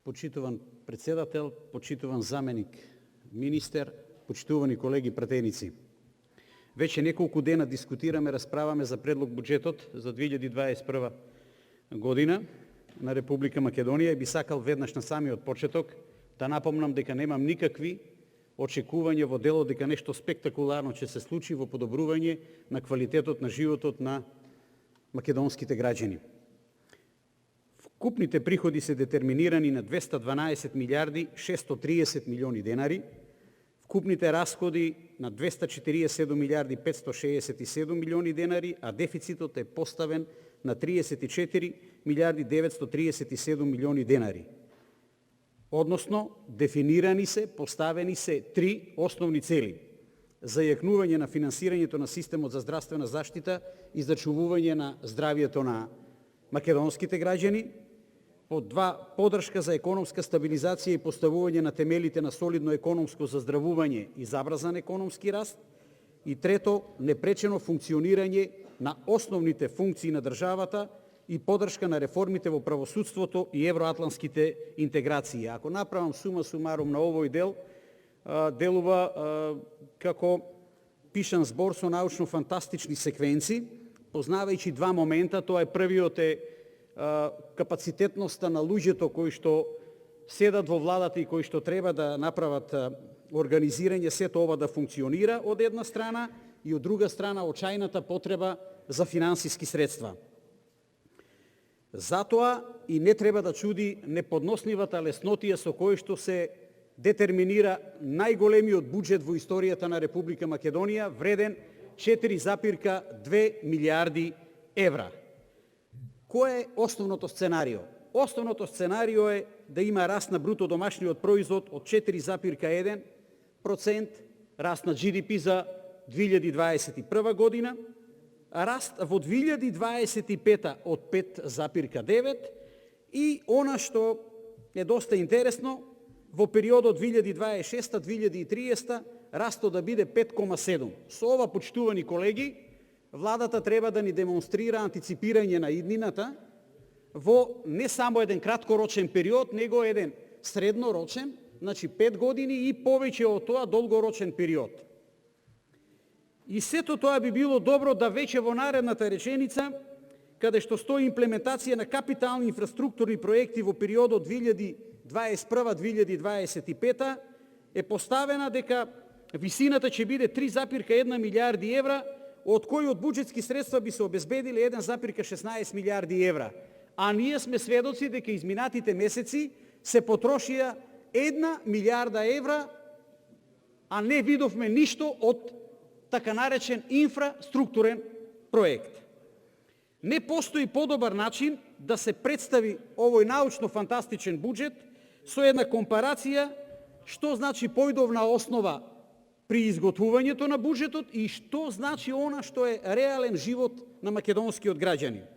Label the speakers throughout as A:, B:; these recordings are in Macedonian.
A: Почитуван председател, почитуван заменик министер, почитувани колеги пратеници. Веќе неколку дена дискутираме, расправаме за предлог буџетот за 2021 година на Република Македонија и би сакал веднаш на самиот почеток да напомнам дека немам никакви очекувања во дело дека нешто спектакуларно ќе се случи во подобрување на квалитетот на животот на македонските граѓани. Вкупните приходи се детерминирани на 212 милиарди 630 милиони денари, вкупните расходи на 247 милиарди 567 милиони денари, а дефицитот е поставен на 34 милиарди 937 милиони денари. Односно, дефинирани се, поставени се три основни цели: зајакнување на финансирањето на системот за здравствена заштита и зачувување на здравието на македонските граѓани, под два, поддршка за економска стабилизација и поставување на темелите на солидно економско заздравување и забрзан економски раст, и трето, непречено функционирање на основните функции на државата и поддршка на реформите во правосудството и евроатланските интеграции. Ако направам сума сумарум на овој дел, делува како пишан збор со научно-фантастични секвенци, познавајќи два момента. Тоа е првиот е капацитетноста на луѓето кои што седат во владата и кои што треба да направат организирање сето ова да функционира од една страна, и од друга страна очајната потреба за финансиски средства. Затоа и не треба да чуди неподносливата леснотија со која што се детерминира најголемиот буџет во историјата на Република Македонија, вреден 4,2 милиарди евра. Кој е основното сценарио? Основното сценарио е да има раст на бруто домашниот производ од 4,1%, раст на GDP за 2021 година, раст во 2025 од 5,9% и она што е доста интересно, во периодот 2026-2030 растот да биде 5,7%. Со ова, почитувани колеги, владата треба да ни демонстрира антиципирање на иднината во не само еден краткорочен период, него еден среднорочен, значи 5 години и повеќе од тоа долгорочен период. И сето тоа би било добро да веќе во наредната реченица, каде што стои имплементација на капитални инфраструктурни проекти во периодот 2021-2025, е поставена дека висината ќе биде 3,1 милиарди евра, од кои од буџетски средства би се обезбедили 1,16 милиарди евра. А ние сме сведоци дека изминатите месеци се потрошија 1 милиарда евра, а не видовме ништо од така наречен инфраструктурен проект. Не постои подобар начин да се представи овој научно-фантастичен буџет со една компарација што значи појдовна основа при изготвувањето на буџетот и што значи она што е реален живот на македонскиот граѓанин.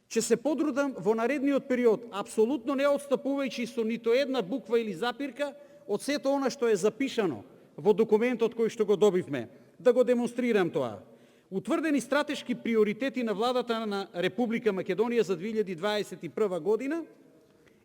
A: Ќе се потрудам во наредниот период, апсолутно не отстапувајќи со нито една буква или запирка од сето она што е запишано во документот кој што го добивме, да го демонстрирам тоа. Утврдени стратешки приоритети на владата на Република Македонија за 2021 година,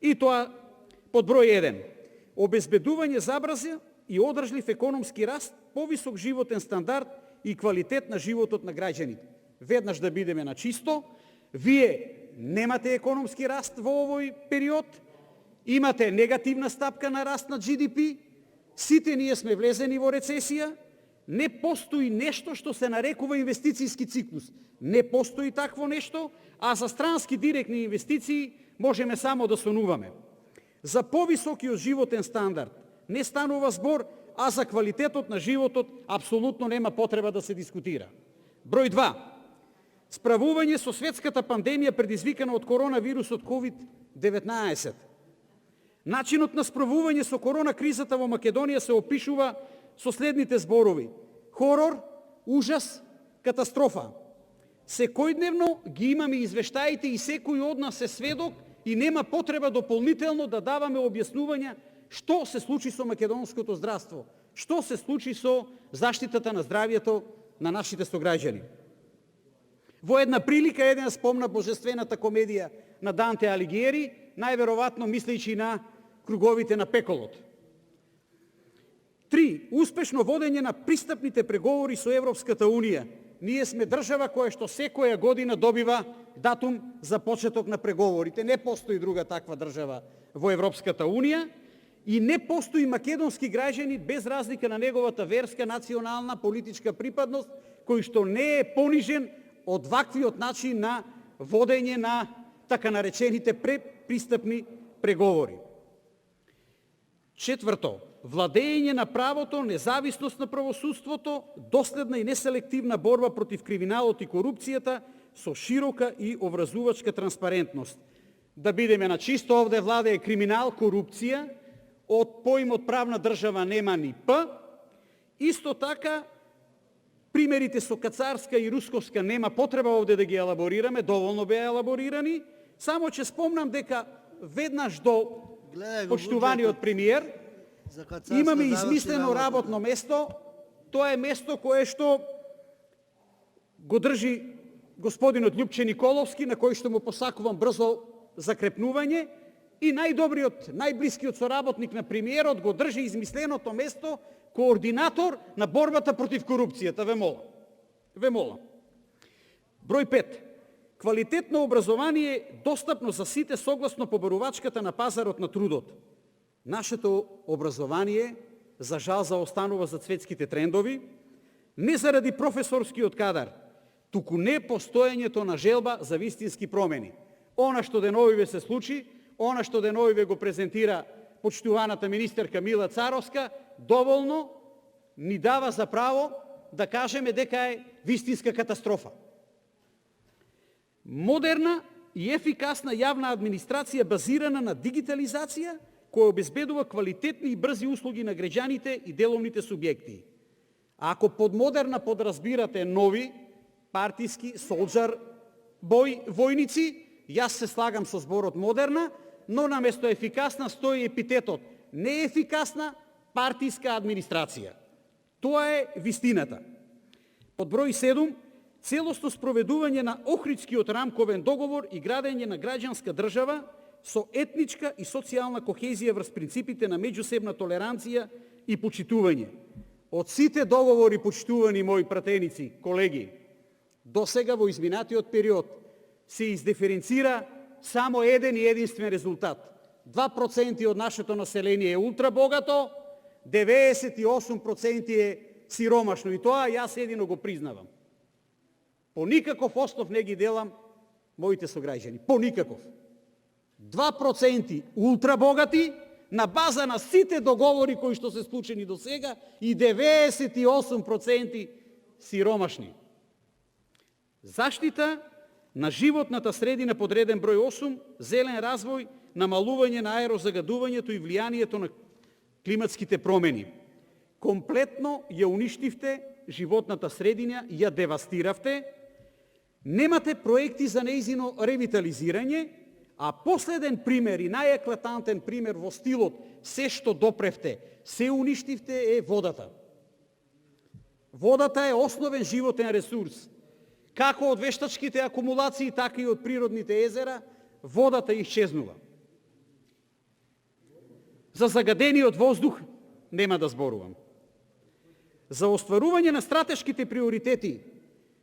A: и тоа под број 1. Обезбедување забрза и одржлив економски раст, повисок животен стандард и квалитет на животот на граѓаните. Веднаш да бидеме на чисто, вие немате економски раст во овој период, имате негативна стапка на раст на GDP, сите ние сме влезени во рецесија, не постои нешто што се нарекува инвестицијски циклус. Не постои такво нешто, а за странски директни инвестиции можеме само да сонуваме. За повисокиот животен стандард не станува збор, а за квалитетот на животот апсолутно нема потреба да се дискутира. Број 2. Справување со светската пандемија предизвикана од коронавирусот COVID-19. Начинот на справување со корона кризата во Македонија се опишува со следните зборови: хорор, ужас, катастрофа. Секојдневно ги имаме извештаите и секој од нас е сведок и нема потреба дополнително да даваме објаснувања што се случи со македонското здравство, што се случи со заштитата на здравието на нашите сограѓани. Во една прилика еден спомна божествената комедија на Данте Алигиери, најверојатно мислејќи на круговите на пеколот. 3. Успешно водење на пристапните преговори со Европската Унија. Ние сме држава која што секоја година добива датум за почеток на преговорите. Не постои друга таква држава во Европската Унија и не постои македонски граѓани без разлика на неговата верска, национална, политичка припадност, кој што не е понижен од ваквиот начин на водење на така наречените пристапни преговори. 4. Владење на правото, независност на правосудството, доследна и неселективна борба против криминалот и корупцијата со широка и образувачка транспарентност. Да бидеме на чисто, овде владее криминал, корупција, од поимот правна држава нема ни П. Исто така, примерите со кацарска и русковска нема потреба овде да ги елаборираме, доволно беа елаборирани, само ќе спомнам дека веднаш до почитуваниот премиер имаме измислено работно место. Тоа е место кое што го држи господинот Љупче Николовски, на кој што му посакувам брзо закрепнување, и најдобриот, најблискиот соработник на премиерот го држи измисленото место координатор на борбата против корупцијата. Ве молам. Број 5. Квалитетно образование достапно за сите согласно побарувачката на пазарот на трудот. Нашето образование, за жал, заостанува за светските трендови, не заради професорскиот кадар, туку не постоењето на желба за вистински промени. Она што деновиве се случи, она што деновиве го презентира почитуваната министерка Мила Царовска, доволно ни дава за право да кажеме дека е вистинска катастрофа. Модерна и ефикасна јавна администрација базирана на дигитализација, која обезбедува квалитетни и брзи услуги на граѓаните и деловните субјекти. Ако под модерна подразбирате нови партиски солџар војници, јас се слагам со зборот модерна, но наместо ефикасна стои епитетот неефикасна партиска администрација. Тоа е вистината. Под број 7, целосно спроведување на Охридскиот рамковен договор и градење на граѓанска држава со етничка и социјална кохезија врз принципите на меѓусебна толеранција и почитување. Од сите договори, почитувани мои пратеници, колеги, досега во изминатиот период се издиференцира само еден и единствен резултат. 2% од нашето население е ултрабогато, 98% е сиромашно. И тоа јас едино го признавам. По никаков основ не ги делам моите сограѓани. По никаков. 2% ултрабогати на база на сите договори кои што се случени до сега и 98% сиромашни. Заштита на животната средина под реден број 8, зелен развој, намалување на аерозагадувањето и влијанието на климатските промени. Комплетно ја уништивте животната средина, ја девастиравте, немате проекти за нејзино ревитализирање, а последен пример и најеклатантен пример во стилот се што допревте, се уништивте е водата. Водата е основен животен ресурс. Како од вештачките акумулации, така и од природните езера, водата исчезнува. За загадениот воздух нема да зборувам. За остварување на стратешките приоритети,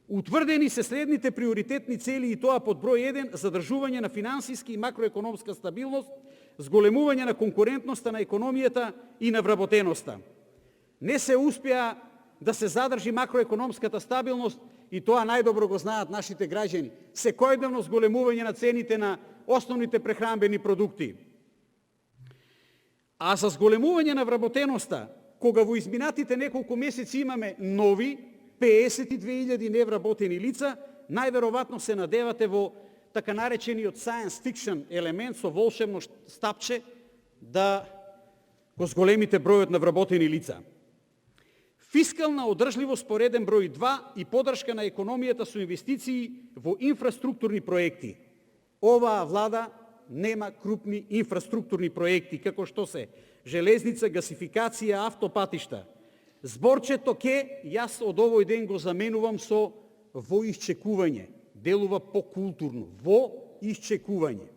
A: утврдени се следните приоритетни цели и тоа под број 1, задржување на финансиски и макроекономска стабилност, зголемување на конкурентноста на економијата и на вработеноста. Не се успеа да се задржи макроекономската стабилност и тоа најдобро го знаат нашите граѓани. Секојдневно зголемување на цените на основните прехранбени продукти. А за зголемување на вработеноста, кога во изминатите неколку месеци имаме нови 52.000 невработени лица, најверојатно се надевате во така наречениот science fiction елемент со волшебно стапче да го зголемите бројот на вработени лица. Фискална одржливост по реден број 2 и подршка на економијата со инвестиции во инфраструктурни проекти. Оваа влада нема крупни инфраструктурни проекти, како што се железница, гасификација, автопатишта. Зборчето ке, јас од овој ден го заменувам со во исчекување. Делува покултурно. Во исчекување.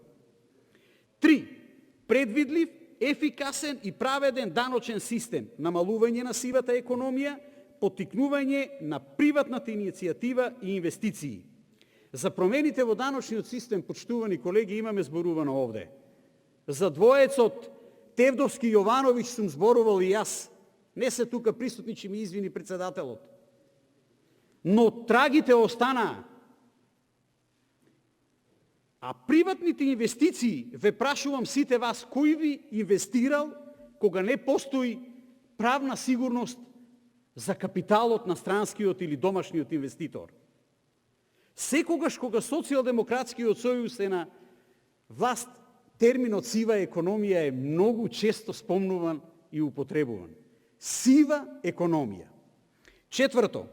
A: 3. Предвидлив ефикасен и праведен даночен систем, намалување на сивата економија, поттикнување на приватната иницијатива и инвестиции. За промените во даночниот систем, почитувани колеги, имаме зборувано овде. За двоецот Тевдовски и Јовановиќ сум зборувал и јас. Не се тука присутни, че ми извини председателот. Но трагите останаа. А приватните инвестиции, ве прашувам сите вас, кој ви инвестирал кога не постои правна сигурност за капиталот на странскиот или домашниот инвеститор? Секогаш кога Социјалдемократскиот сојуз е на власт, терминот сива економија е многу често спомнуван и употребуван. Сива економија. Четврто,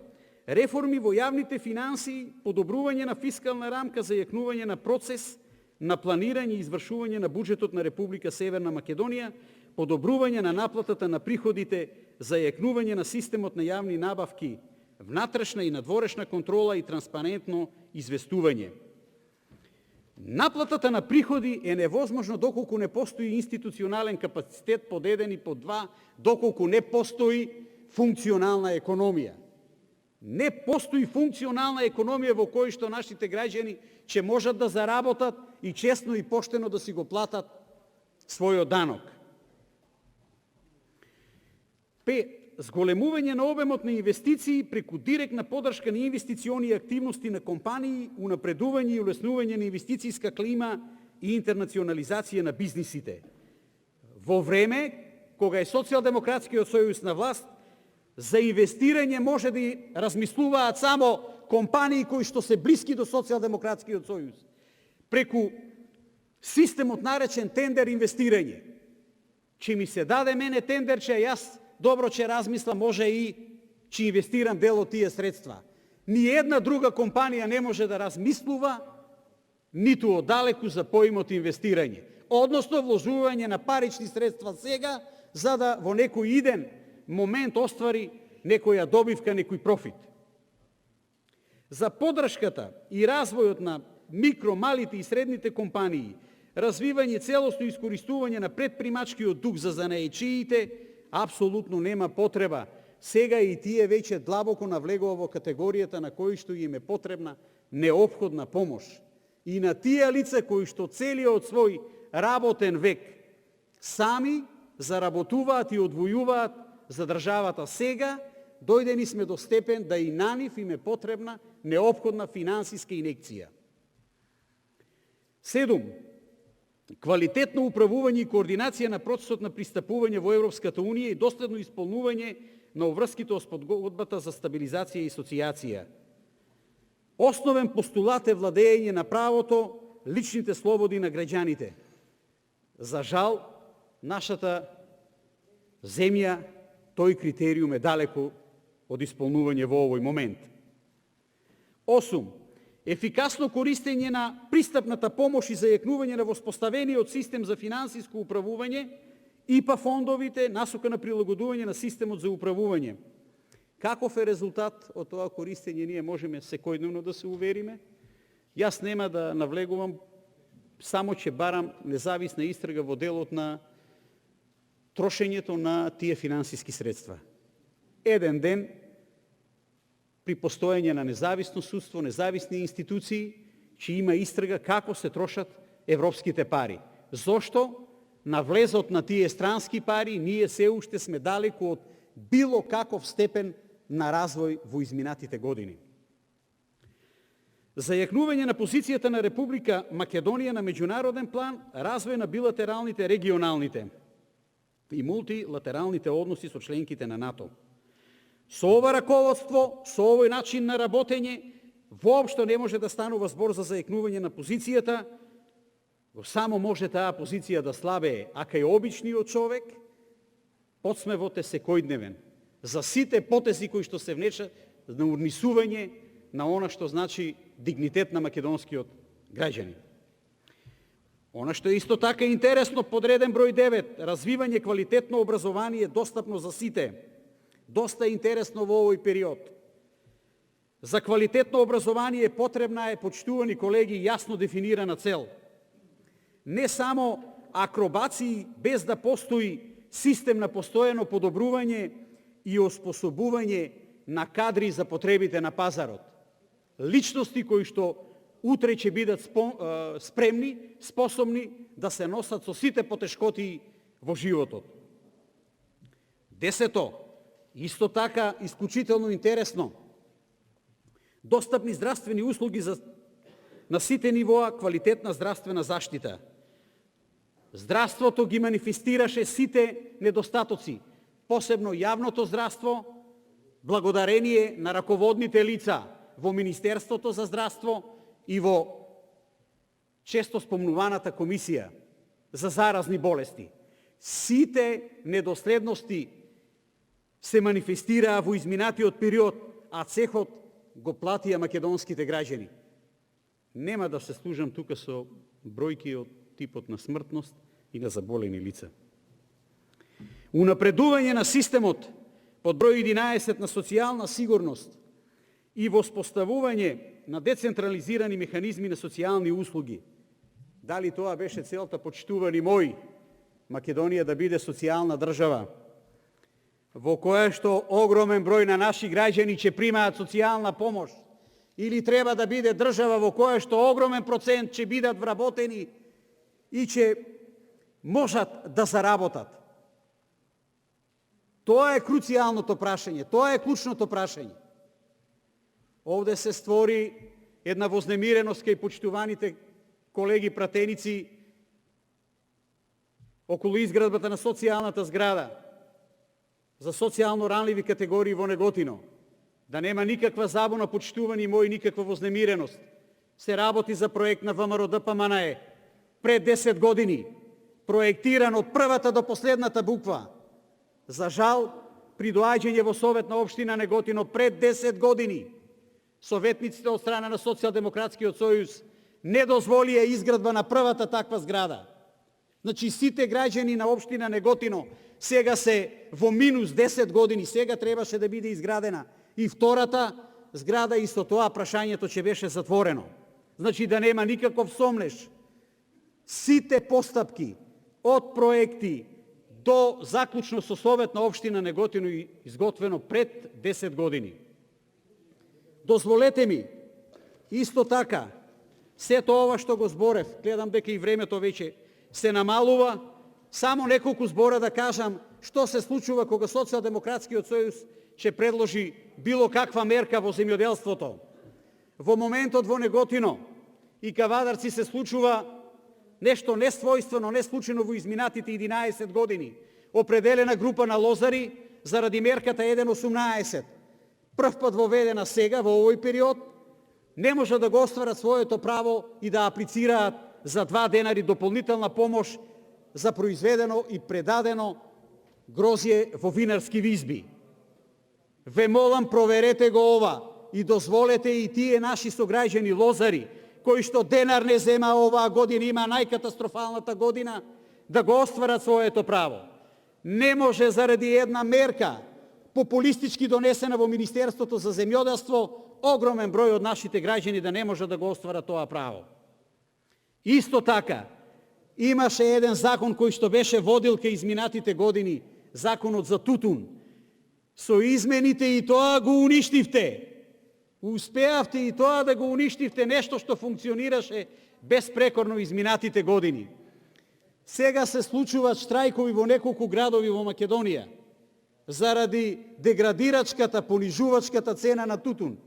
A: реформи во јавните финансии, подобрување на фискална рамка за јакнување на процес на планирање и извршување на буџетот на Република Северна Македонија, подобрување на наплатата на приходите за јакнување на системот на јавни набавки, внатрешна и надворешна контрола и транспарентно известување. Наплатата на приходи е невозможно доколку не постои институционален капацитет под 1 и под 2, доколку не постои функционална економија. Не постои функционална економија во кој што нашите граѓани ќе можат да заработат и честно и поштено да си го платат својот данок. Зголемување на обемот на инвестиции преку директна подршка на инвестициони активности на компании, унапредување и улеснување на инвестицијска клима и интернационализација на бизнисите. Во време кога е Социјалдемократскиот сојуз на власт, за инвестирање може да размислуваат само компании кои што се блиски до Социјалдемократскиот сојуз. Преку системот наречен тендер инвестирање. Че ми се даде мене тендерче, јас добро ќе размислам, може и ќе инвестирам дел од тие средства. Ни една друга компанија не може да размислува ниту оддалеку за поимот инвестирање. Односно, вложување на парични средства сега, за да во некој иден момент оствари некоја добивка, некој профит. За подршката и развојот на микро, малите и средните компании, развивање целосно искористување на предпримачкиот дух за занаечиите, апсолутно нема потреба. Сега и тие веќе длабоко навлегува во категоријата на кои што им е потребна неопходна помош. И на тие лица кои што целиот свој работен век сами заработуваат и одвојуваат за државата, сега дојдени сме до степен да и на нив им е потребна неопходна финансиска инекција. 7. Квалитетно управување и координација на процесот на пристапување во Европската Унија и доследно исполнување на обврските од спогодбата за стабилизација и асоциација. Основен постулат е владење на правото, личните слободи на граѓаните. За жал, нашата земја, тој критериум е далеко од исполнување во овој момент. 8. Ефикасно користење на пристапната помош и зајакнување на воспоставениот систем за финансиско управување, ИПА фондовите, насока на прилагодување на системот за управување. Каков е резултат од тоа користење, ние можеме секојдневно да се увериме. Јас нема да навлегувам, само ќе барам независна истрага во делот на трошењето на тие финансиски средства. Еден ден, при постоење на независно судство, независни институции, ќе има истрага како се трошат европските пари. Зошто на влезот на тие странски пари ние се уште сме далеку од било каков степен на развој во изминатите години. За јакнување на позицијата на Република Македонија на меѓународен план, развој на билатералните, регионалните и мултилатералните односи со членките на НАТО. Со ова раководство, со овој начин на работење, воопшто не може да станува збор за зајакнување на позицијата, само може таа позиција да слабее, а кај обичниот човек, подсмевот е секојдневен. За сите потези кои што се внечат на урнисување на она што значи дигнитет на македонскиот граѓанин. Она што е исто така интересно, подреден број 9, развивање квалитетно образование достапно за сите. Доста интересно во овој период. За квалитетно образование потребна е, почитувани колеги, јасно дефинирана цел. Не само акробации без да постои систем на постојано подобрување и оспособување на кадри за потребите на пазарот. Личности кои што утре ќе бидат спремни, способни да се носат со сите потешкоти во животот. 10. Исто така, исклучително интересно, достапни здравствени услуги на сите нивоа, квалитетна здравствена заштита. Здравството ги манифестираше сите недостатоци, посебно јавното здравство, благодарение на раководните лица во Министерството за здравство и во често спомнуваната комисија за заразни болести. Сите недоследности се манифестираа во изминатиот период, а цехот го платија македонските граѓани. Нема да се служам тука со бројки од типот на смртност и на заболени лица. Унапредување на системот под број 11 на социјална сигурност и воспоставување на децентрализирани механизми на социјални услуги. Дали тоа беше целта, почитувани мои, Македонија да биде социјална држава, во која што огромен број на наши граѓани ќе примаат социјална помош, или треба да биде држава во која што огромен процент ќе бидат вработени и ќе можат да заработат? Тоа е круцијалното прашање, тоа е клучното прашање. Овде се створи една вознемиреност кај почитуваните колеги пратеници околу изградбата на социјалната зграда за социјално ранливи категории во Неготино. Да нема никаква забуна, почитувани мои, никаква вознемиреност. Се работи за проект на ВМРО ДПМНЕ пред 10 години, проектиран од првата до последната буква. За жал, при доаѓање во Совет на општина Неготино пред 10 години, советниците од страна на Социјалдемократскиот сојуз не дозволија изградба на првата таква зграда. Значи, сите граѓани на општина Неготино сега се во минус 10 години, сега требаше да биде изградена и втората зграда, и со тоа прашањето ќе беше затворено. Значи, да нема никаков сомнеш. Сите постапки од проекти до заклучно со Совет на општина Неготино изготвено пред 10 години. Дозволете ми, исто така, сето ова што го зборев, гледам дека и времето веќе се намалува, само неколку збора да кажам што се случува кога Социјалдемократскиот сојуз ќе предложи било каква мерка во земјоделството. Во моментот во Неготино и Кавадарци се случува нешто несвојствено, неслучено во изминатите 11 години. Определена група на лозари заради мерката 1.18, прв пат воведена сега во овој период, не може да го остварат своето право и да аплицираат за 2 денари дополнителна помош за произведено и предадено грозје во винарски визби. Ве молам, проверете го ова и дозволете и тие наши сограѓани лозари, кои што денар не зема оваа година, има најкатастрофалната година, да го остварат своето право. Не може заради една мерка, популистички донесена во Министерството за земјоделство, огромен број од нашите граѓани да не може да го остварат тоа право. Исто така, имаше еден закон кој што беше водилка изминатите години, законот за тутун. Со измените и тоа го уништивте. Успеавте и тоа да го уништивте, нешто што функционираше безпрекорно изминатите години. Сега се случуваат штрајкови во неколку градови во Македонија заради деградирачката, понижувачката цена на тутун.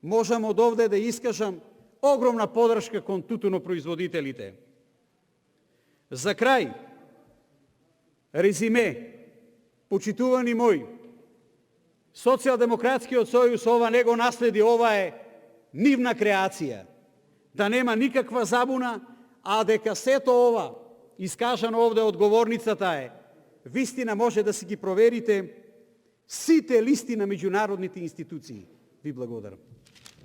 A: Можам од овде да искажам огромна подршка кон тутунопроизводителите. За крај, резиме, почитувани мои, Социјалдемократскиот сојуз ова не го наследи, ова е нивна креација. Да нема никаква забуна, а дека сето ова, искажано овде од говорницата е, вистина може да си ги проверите сите листи на меѓународните институции. Ви благодарам.